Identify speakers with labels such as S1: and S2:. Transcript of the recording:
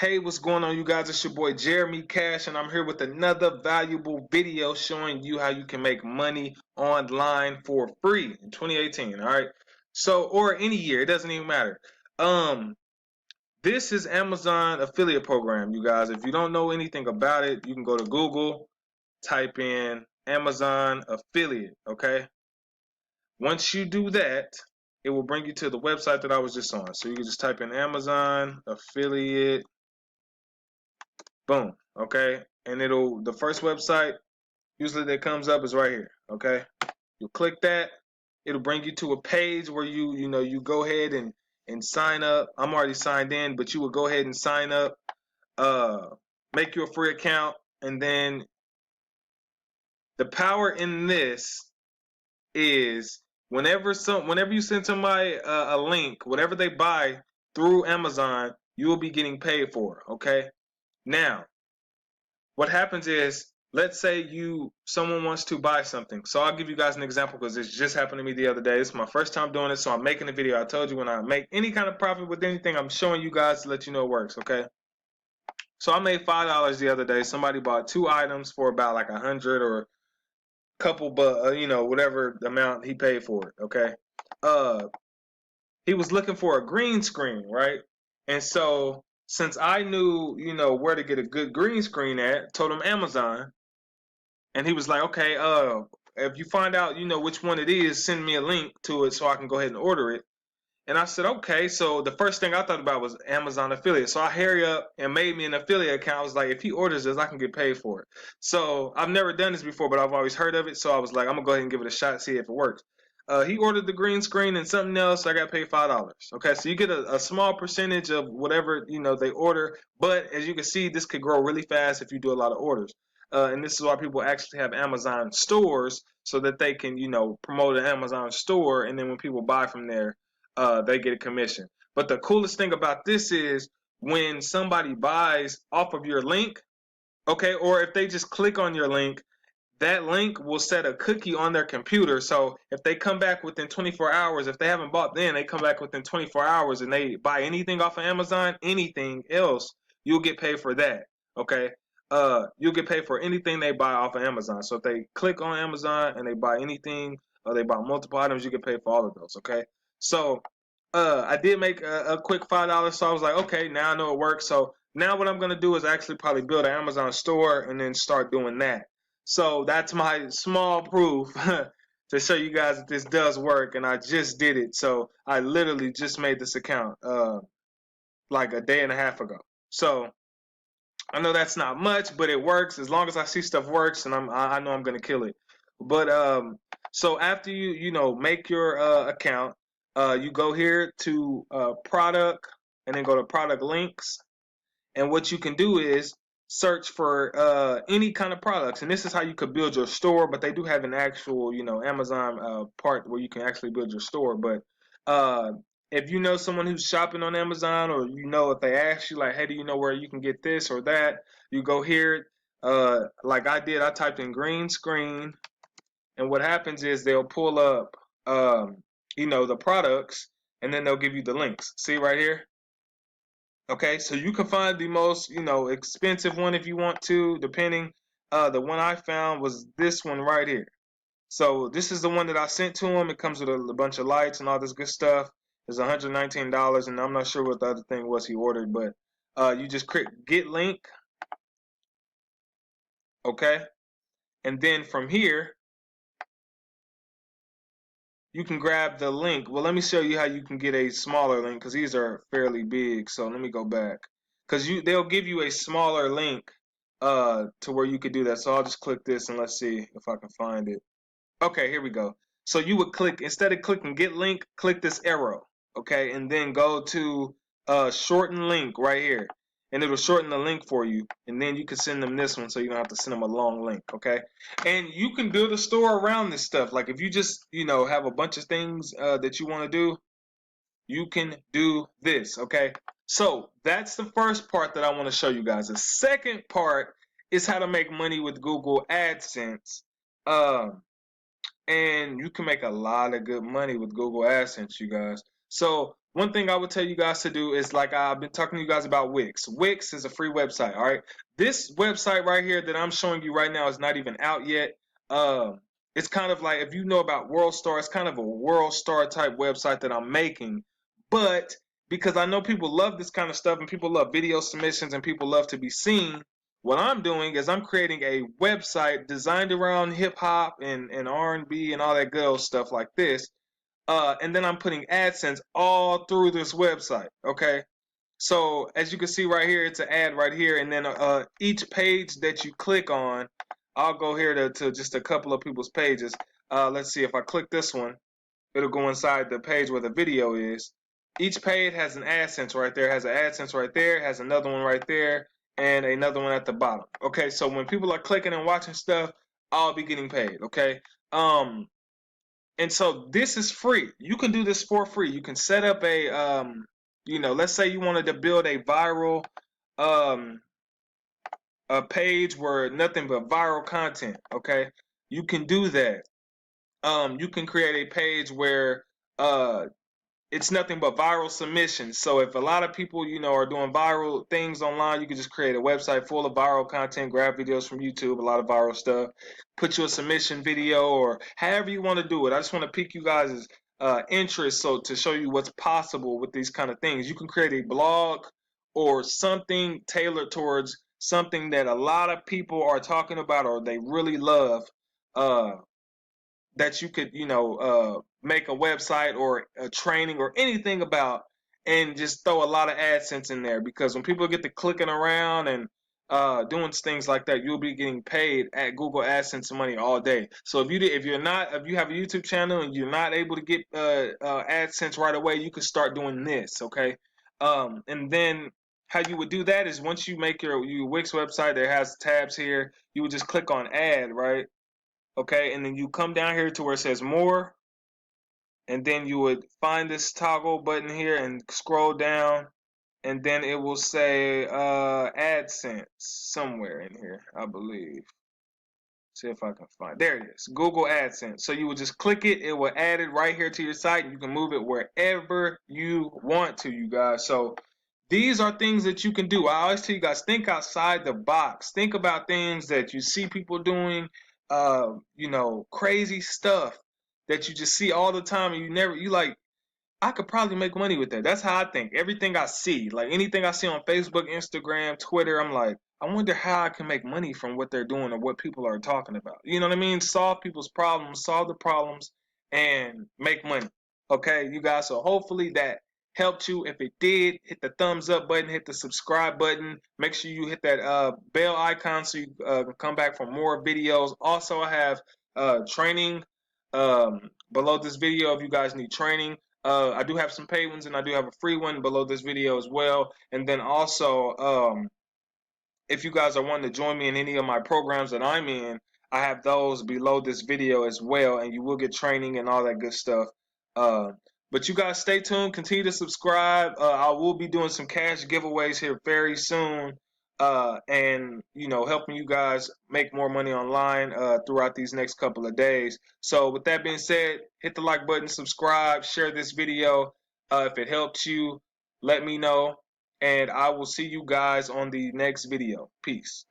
S1: Hey, what's going on, you guys? It's your boy Jeremy Cash, and I'm here with another valuable video showing you how you can make money online for free in 2018. All right, so or any year, it doesn't even matter. Um, this is Amazon affiliate program, you guys. If you don't know anything about it, you can go to Google, type in Amazon affiliate. Okay, once you do that, it will bring you to the website that I was just on. So you can just type in Amazon affiliate. Boom. Okay. And the first website usually that comes up is right here. Okay. You click that. It'll bring you to a page where you go ahead and sign up. I'm already signed in, but you will go ahead and sign up, uh, make you a free account, and then the power in this is whenever you send somebody a link, whatever they buy through Amazon, you will be getting paid for it. Okay. Now, what happens is, let's say someone wants to buy something. So I'll give you guys an example because this just happened to me the other day. This is my first time doing it, so I'm making a video. I told you when I make any kind of profit with anything, I'm showing you guys to let you know it works. Okay. So I made $5 the other day. Somebody bought 2 items for about like 100 or a couple, but whatever amount he paid for it. Okay. Uh, he was looking for a green screen, right? And so since I knew, where to get a good green screen at, told him Amazon. And he was like, okay, if you find out, which one it is, send me a link to it so I can go ahead and order it. And I said, okay. So the first thing I thought about was Amazon affiliate. So I hurry up and made me an affiliate account. I was like, if he orders this, I can get paid for it. So I've never done this before, but I've always heard of it. So I was like, I'm gonna go ahead and give it a shot, see if it works. He ordered the green screen and something else. So I got paid $5. Okay, so you get a small percentage of whatever they order, but as you can see, this could grow really fast if you do a lot of orders. And this is why people actually have Amazon stores so that they can promote an Amazon store, and then when people buy from there, they get a commission. But the coolest thing about this is when somebody buys off of your link, okay, or if they just click on your link, that link will set a cookie on their computer. So if they come back within 24 hours, if they haven't bought then, they come back within 24 hours and they buy anything off of Amazon, anything else, you'll get paid for that. Okay. You'll get paid for anything they buy off of Amazon. So if they click on Amazon and they buy anything or they buy multiple items, you get paid for all of those. Okay. So I did make a quick $5. So I was like, okay, now I know it works. So now what I'm gonna do is actually probably build an Amazon store and then start doing that. So that's my small proof to show you guys that this does work, and I just did it. So I literally just made this account like a day and a half ago. So I know that's not much, but it works. As long as I see stuff works, and I know I'm gonna kill it. But so after you make your account, you go here to product, and then go to product links. And what you can do is search for any kind of products. And this is how you could build your store, but they do have an actual, Amazon part where you can actually build your store. But uh, if you know someone who's shopping on Amazon, or if they ask you like, hey, do you know where you can get this or that? You go here, like I did. I typed in green screen, and what happens is they'll pull up, the products, and then they'll give you the links. See right here? Okay, so you can find the most, expensive one if you want to, depending. The one I found was this one right here. So this is the one that I sent to him. It comes with a bunch of lights and all this good stuff. It's $119, and I'm not sure what the other thing was he ordered, but you just click get link, okay? And then from here, you can grab the link. Well, let me show you how you can get a smaller link because these are fairly big. So let me go back because they'll give you a smaller link to where you could do that. So I'll just click this and let's see if I can find it. Okay, here we go. So you would click, instead of clicking get link, click this arrow, okay, and then go to shorten link right here, and it'll shorten the link for you, and then you can send them this one so you don't have to send them a long link, okay? And you can build a store around this stuff. Like if you just have a bunch of things that you want to do, you can do this, okay? So that's the first part that I want to show you guys. The second part is how to make money with Google AdSense. And you can make a lot of good money with Google AdSense, you guys. So one thing I would tell you guys to do is, like I've been talking to you guys about Wix. Wix is a free website. All right, this website right here that I'm showing you right now is not even out yet. Um, it's kind of like, if you know about WorldStar, it's kind of a WorldStar type website that I'm making, but because I know people love this kind of stuff and people love video submissions and people love to be seen, what I'm doing is I'm creating a website designed around hip hop and R&B and all that good old stuff like this. And then I'm putting AdSense all through this website. Okay. So as you can see right here, it's an ad right here. And then each page that you click on, I'll go here to just a couple of people's pages. Let's see, if I click this one, it'll go inside the page where the video is. Each page has an AdSense right there, has an AdSense right there, has another one right there, and another one at the bottom. Okay, so when people are clicking and watching stuff, I'll be getting paid. Okay. Um, and so this is free. You can do this for free. You can set up a let's say you wanted to build um a page where nothing but viral content, okay? You can do that. You can create a page where uh it's nothing but viral submissions. So if a lot of people, are doing viral things online, you can just create a website full of viral content, grab videos from YouTube, a lot of viral stuff, put you a submission video or however you want to do it. I just want to pique you guys' interest, so to show you what's possible with these kind of things. You can create a blog or something tailored towards something that a lot of people are talking about or they really love. Uh, that you could, make a website or a training or anything about, and just throw a lot of AdSense in there, because when people get to clicking around and doing things like that, you'll be getting paid at Google AdSense money all day. So if you have a YouTube channel and you're not able to get AdSense right away, you can start doing this, okay? And then how you would do that is, once you make your Wix website that has tabs here, you would just click on add, right? Okay, and then you come down here to where it says more, and then you would find this toggle button here and scroll down, and then it will say AdSense somewhere in here, I believe. See if I can find. There it is, Google AdSense. So you would just click it, it will add it right here to your site, and you can move it wherever you want to, you guys. So these are things that you can do. I always tell you guys, think outside the box. Think about things that you see people doing, crazy stuff that you just see all the time, and you like, I could probably make money with that. That's how I think. Everything I see, like anything I see on Facebook, Instagram, Twitter, I'm like, I wonder how I can make money from what they're doing or what people are talking about. You know what I mean? Solve people's problems, solve the problems, and make money. Okay, you guys. So hopefully that helped you. If it did, hit the thumbs up button, hit the subscribe button. Make sure you hit that bell icon so you can come back for more videos. Also, I have training below this video if you guys need training. I do have some paid ones and I do have a free one below this video as well. And then also, if you guys are wanting to join me in any of my programs that I'm in, I have those below this video as well, and you will get training and all that good stuff. Uh, but you guys stay tuned, continue to subscribe. I will be doing some cash giveaways here very soon, and helping you guys make more money online throughout these next couple of days. So with that being said, hit the like button, subscribe, share this video. If it helps you, let me know, and I will see you guys on the next video. Peace.